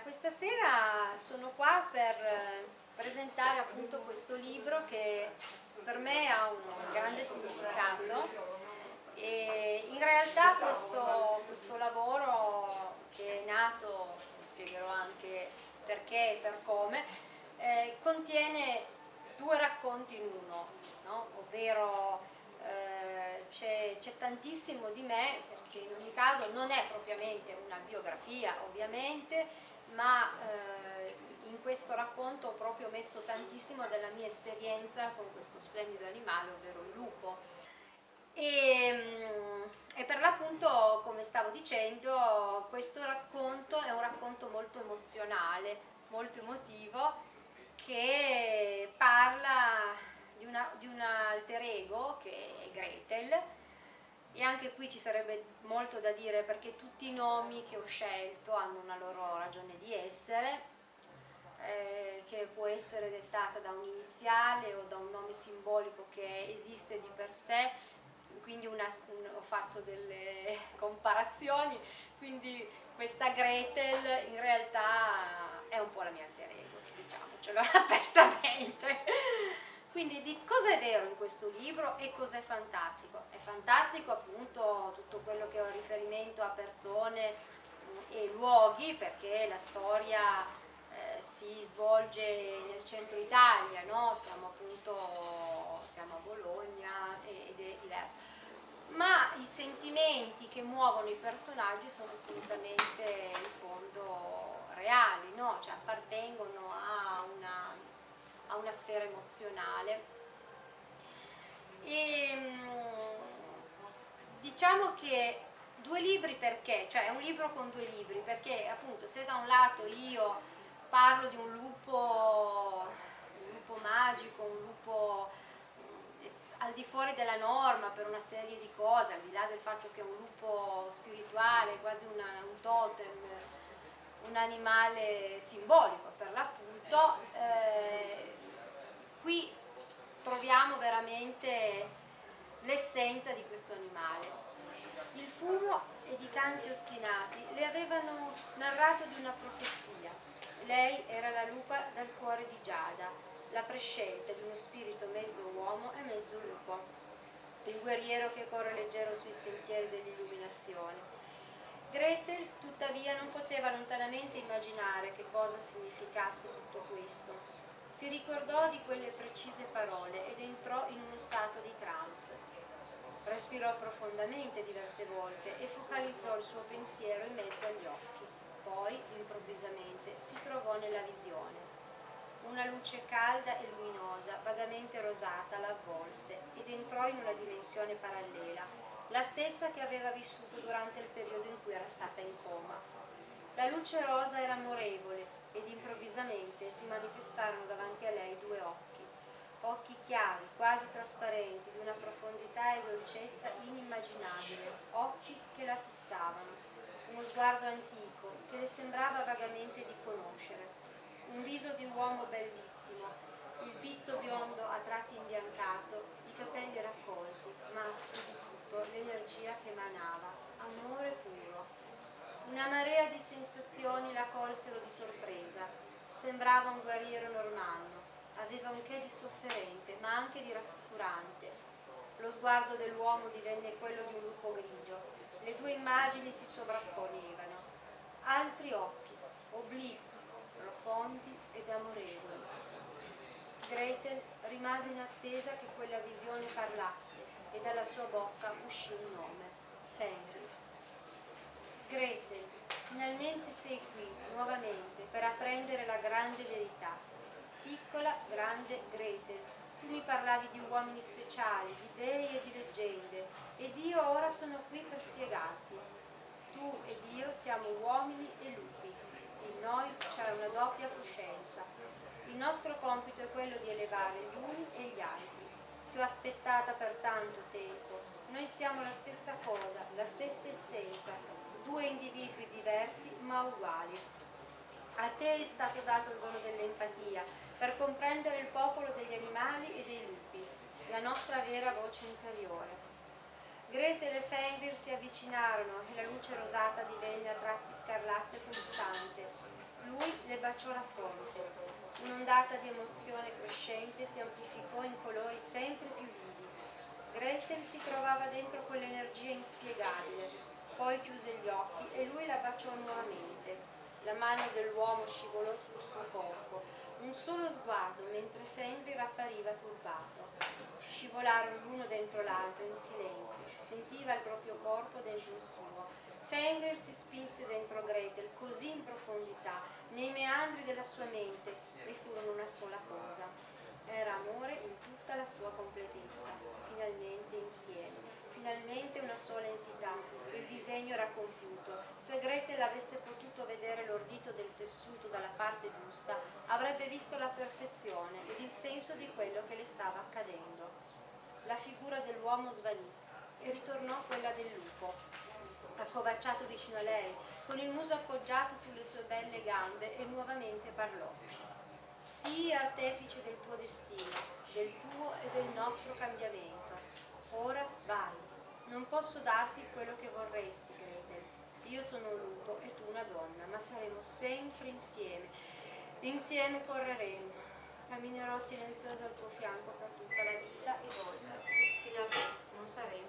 questa sera sono qua per presentare appunto questo libro che per me ha un grande significato e in realtà questo lavoro che è nato, vi spiegherò anche perché e per come, contiene due racconti in uno, no? Ovvero c'è tantissimo di me, perché in ogni caso non è propriamente una biografia ovviamente, ma in questo racconto ho proprio messo tantissimo della mia esperienza con questo splendido animale, ovvero il lupo. E per l'appunto, come stavo dicendo, questo racconto è un racconto molto emozionale, molto emotivo, che parla di un alter ego che è Gretel. E anche qui ci sarebbe molto da dire, perché tutti i nomi che ho scelto hanno una loro ragione di essere, che può essere dettata da un iniziale o da un nome simbolico che esiste di per sé, quindi ho fatto delle comparazioni, quindi questa Gretel in realtà è un po' la mia alter ego, diciamocelo apertamente. Quindi di cosa è vero in questo libro e cosa è fantastico? È fantastico appunto tutto quello che ho riferimento a persone e luoghi, perché la storia si svolge nel centro Italia, no? Siamo a Bologna ed è diverso. Ma i sentimenti che muovono i personaggi sono assolutamente in fondo reali, no? Cioè appartengono a una sfera emozionale. E diciamo che due libri perché? Cioè è un libro con due libri, perché appunto se da un lato io parlo di un lupo magico, un lupo al di fuori della norma per una serie di cose, al di là del fatto che è un lupo spirituale, quasi un totem, un animale simbolico per l'appunto, qui troviamo veramente l'essenza di questo animale. Il fumo ed i canti ostinati le avevano narrato di una profezia. Lei era la lupa dal cuore di Giada, la prescelta di uno spirito mezzo uomo e mezzo lupo, il guerriero che corre leggero sui sentieri dell'illuminazione. Gretel, tuttavia, non poteva lontanamente immaginare che cosa significasse tutto questo. Si ricordò di quelle precise parole ed entrò in uno stato di trance. Respirò profondamente diverse volte e focalizzò il suo pensiero in mezzo agli occhi. Poi, improvvisamente, si trovò nella visione. Una luce calda e luminosa, vagamente rosata, la avvolse ed entrò in una dimensione parallela, la stessa che aveva vissuto durante il periodo in cui era stata in coma. La luce rosa era amorevole ed improvvisamente si manifestarono davanti a lei due occhi chiari, quasi trasparenti, di una profondità e dolcezza inimmaginabile, occhi che la fissavano, uno sguardo antico che le sembrava vagamente di conoscere, un viso di uomo bellissimo, il pizzo biondo a tratti imbiancato, i capelli raccolti, ma più di tutto l'energia che emanava, amore puro. Una marea di sensazioni la colsero di sorpresa. Sembrava un guerriero normanno, aveva un che di sofferente, ma anche di rassicurante. Lo sguardo dell'uomo divenne quello di un lupo grigio. Le due immagini si sovrapponevano. Altri occhi, obliqui, profondi ed amorevoli. Gretel rimase in attesa che quella visione parlasse e dalla sua bocca uscì un nome, Fenrir. Gretel, finalmente sei qui, nuovamente, per apprendere la grande verità. Piccola, grande Gretel, tu mi parlavi di uomini speciali, di dei e di leggende, ed io ora sono qui per spiegarti. Tu ed io siamo uomini e lupi. In noi c'è una doppia coscienza. Il nostro compito è quello di elevare gli uni e gli altri. Ti ho aspettata per tanto tempo. Noi siamo la stessa cosa, la stessa essenza, due individui diversi ma uguali. A te è stato dato il dono dell'empatia per comprendere il popolo degli animali e dei lupi, la nostra vera voce interiore. Gretel e Fenrir si avvicinarono e la luce rosata divenne a tratti scarlatto e pulsante. Lui le baciò la fronte. Un'ondata di emozione crescente si amplificò in colori sempre più vivi. Gretel si trovava dentro quell'energia inspiegabile, poi chiuse gli occhi e lui la baciò nuovamente. La mano dell'uomo scivolò sul suo corpo, un solo sguardo mentre Fenrir appariva turbato. Scivolarono l'uno dentro l'altro in silenzio, sentiva il proprio corpo dentro il suo. Fenrir si spinse dentro Gretel così in profondità, nei meandri della sua mente, e furono una sola cosa. Era amore in tutta la sua completezza, finalmente insieme. Finalmente una sola entità, il disegno era compiuto. Se Gretel avesse potuto vedere l'ordito del tessuto dalla parte giusta, avrebbe visto la perfezione ed il senso di quello che le stava accadendo. La figura dell'uomo svanì e ritornò quella del lupo, accovacciato vicino a lei, con il muso appoggiato sulle sue belle gambe, e nuovamente parlò. Sii artefice del tuo destino, del tuo e del nostro cambiamento. Ora vai. Non posso darti quello che vorresti, Gretel. Io sono un lupo e tu una donna, ma saremo sempre insieme. Insieme correremo. Camminerò silenzioso al tuo fianco per tutta la vita ed oltre, fino a che non saremo